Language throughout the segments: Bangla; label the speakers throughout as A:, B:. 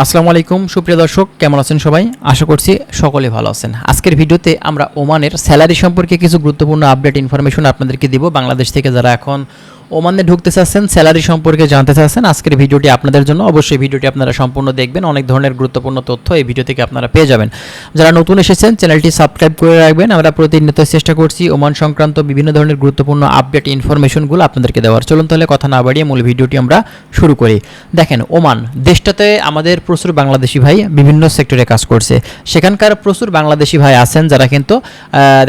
A: আসসালামু আলাইকুম সুপ্রিয় দর্শক, কেমন আছেন সবাই? আশা করছি সকলে ভালো আছেন। আজকের ভিডিওতে আমরা ওমানের স্যালারি সম্পর্কে কিছু গুরুত্বপূর্ণ আপডেট ইনফরমেশন আপনাদেরকে দিব। বাংলাদেশ থেকে যারা এখন ওমানে ঢুকতে চাচ্ছেন, স্যালারি সম্পর্কে জানতে চাচ্ছেন, আজকের ভিডিওটি আপনাদের জন্য। অবশ্যই ভিডিওটি আপনারা সম্পূর্ণ দেখবেন, অনেক ধরনের গুরুত্বপূর্ণ তথ্য এই ভিডিও থেকে আপনারা পেয়ে যাবেন। যারা নতুন এসেছেন চ্যানেলটি সাবস্ক্রাইব করে রাখবেন। আমরা প্রতিনিয়ত চেষ্টা করছি ওমান সংক্রান্ত বিভিন্ন ধরনের গুরুত্বপূর্ণ আপডেট ইনফরমেশনগুলো আপনাদেরকে দেওয়ার। চলুন তাহলে কথা না বাড়িয়ে মূল ভিডিওটি আমরা শুরু করি। দেখেন, ওমান দেশটাতে আমাদের প্রচুর বাংলাদেশি ভাই বিভিন্ন সেক্টরে কাজ করছে। সেখানকার প্রচুর বাংলাদেশি ভাই আছেন যারা কিন্তু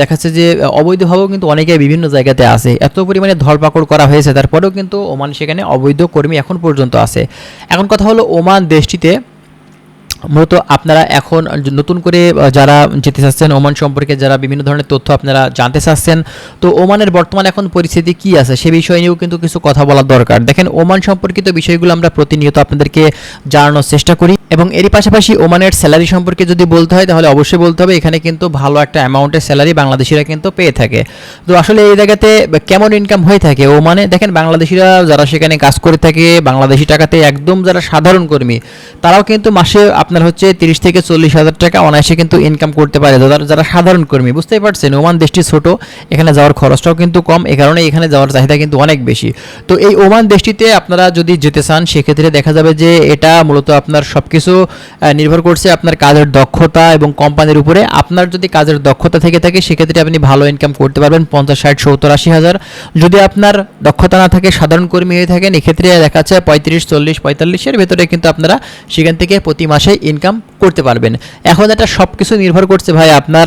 A: দেখাচ্ছে যে অবৈধভাবেও কিন্তু অনেকে বিভিন্ন জায়গাতে আছে। এত পরিমাণে ধরপাকড় করা হয়েছে, তারপরেও কিন্তু ওমান সেখানে অবৈধ কর্মী এখন পর্যন্ত আছে। এখন কথা হলো, ওমান দেশটিতে মূলত আপনারা এখন নতুন করে যারা যেতে চাচ্ছেন, ওমান সম্পর্কে যারা বিভিন্ন ধরনের তথ্য আপনারা জানতে চাচ্ছেন, তো ওমানের বর্তমান এখন পরিস্থিতি কি আছে সে বিষয় নিয়েও কিন্তু কিছু কথা বলা দরকার। দেখেন, ওমান সম্পর্কিত বিষয়গুলো আমরা প্রতিনিয়ত আপনাদেরকে জানানোর চেষ্টা করি, এবং এরই পাশাপাশি ওমানের স্যালারি সম্পর্কে যদি বলতে হয় তাহলে অবশ্যই বলতে হবে এখানে কিন্তু ভালো একটা অ্যামাউন্টের স্যালারি বাংলাদেশিরা কিন্তু পেয়ে থাকে। তো আসলে এই জায়গাতে কেমন ইনকাম হয়ে থাকে ওমানে, দেখেন বাংলাদেশিরা যারা সেখানে কাজ করে থাকে বাংলাদেশি টাকাতে, একদম যারা সাধারণ কর্মী তারাও কিন্তু মাসে আপনার হচ্ছে 30 থেকে 40 হাজার টাকা অনায়াসে কিন্তু ইনকাম করতে পারে। যারা সাধারণ কর্মী, বুঝতেই পারছেন ওমান দেশটি ছোট, এখানে যাওয়ার খরচটাও কিন্তু কম, এ কারণে এখানে যাওয়ার চাহিদা কিন্তু অনেক বেশি। তো এই ওমান দেশটিতে আপনারা যদি যেতে চান সেক্ষেত্রে দেখা যাবে যে এটা মূলত আপনার সব কিছু নির্ভর করছে আপনার কাজের দক্ষতা এবং কোম্পানির উপরে। আপনার যদি কাজের দক্ষতা থেকে থাকে সেক্ষেত্রে আপনি ভালো ইনকাম করতে পারবেন 50, 60, 70, 80 হাজার। যদি আপনার দক্ষতা না থাকে, সাধারণ কর্মী হয়ে থাকেন, এক্ষেত্রে দেখা যাচ্ছে 35, 40, 45-এর ভেতরে কিন্তু আপনারা সেখান থেকে প্রতি মাসে ইনকাম করতে পারবেন। এখন এটা সব কিছু নির্ভর করছে ভাই আপনার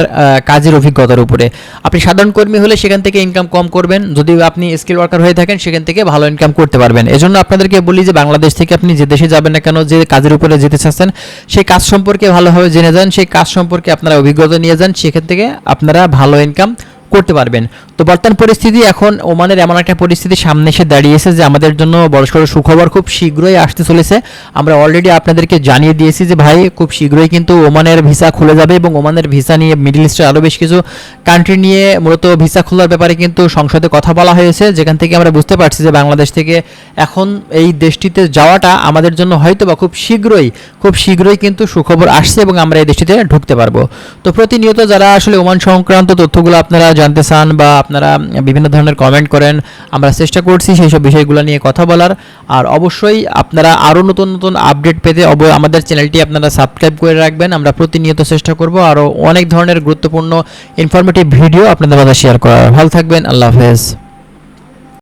A: কাজের অভিজ্ঞতার উপরে। আপনি সাধারণ কর্মী হলে সেখান থেকে ইনকাম কম করবেন, যদি আপনি স্কিল ওয়ার্কার হয়ে থাকেন সেখান থেকে ভালো ইনকাম করতে পারবেন। এজন্য আপনাদেরকে বলি যে বাংলাদেশ থেকে আপনি যে দেশে যাবেন না কেন, যে কাজের উপরে যেতে চাচ্ছেন সেই কাজ সম্পর্কে ভালোভাবে জেনে যান, সেই কাজ সম্পর্কে আপনারা অভিজ্ঞতা নিয়ে যান, সেখান থেকে আপনারা ভালো ইনকাম করতে পারবেন। তো বর্তমান পরিস্থিতি এখন ওমানের এমন একটা পরিস্থিতি সামনে এসে দাঁড়িয়েছে যে আমাদের জন্য বড়সড় সুখবর খুব শীঘ্রই আসতে চলেছে। আমরা অলরেডি আপনাদেরকে জানিয়ে দিয়েছি যে ভাই খুব শীঘ্রই কিন্তু ওমানের ভিসা খুলে যাবে, এবং ওমানের ভিসা নিয়ে মিডল ইস্টের আরও বেশ কিছু কান্ট্রি নিয়ে মূলত ভিসা খোলার ব্যাপারে কিন্তু সংসদে কথা বলা হয়েছে, যেখান থেকে আমরা বুঝতে পারছি যে বাংলাদেশ থেকে এখন এই দেশটিতে যাওয়াটা আমাদের জন্য হয়তো বা খুব শীঘ্রই কিন্তু সুখবর আসছে, এবং আমরা এই দেশটিতে ঢুকতে পারবো। তো প্রতিনিয়ত যারা আসলে ওমান সংক্রান্ত তথ্যগুলো আপনারা জানতে চান বা আপনারা বিভিন্ন ধরনের কমেন্ট করেন, আমরা চেষ্টা করছি সেই সব বিষয়গুলো নিয়ে কথা বলার। আর অবশ্যই আপনারা আরও নতুন নতুন আপডেট পেতে আমাদের চ্যানেলটি আপনারা সাবস্ক্রাইব করে রাখবেন। আমরা প্রতিনিয়ত চেষ্টা করব আরও অনেক ধরনের গুরুত্বপূর্ণ ইনফরমেটিভ ভিডিও আপনাদের মাঝে শেয়ার করার। ভালো থাকবেন, আল্লাহ হাফেজ।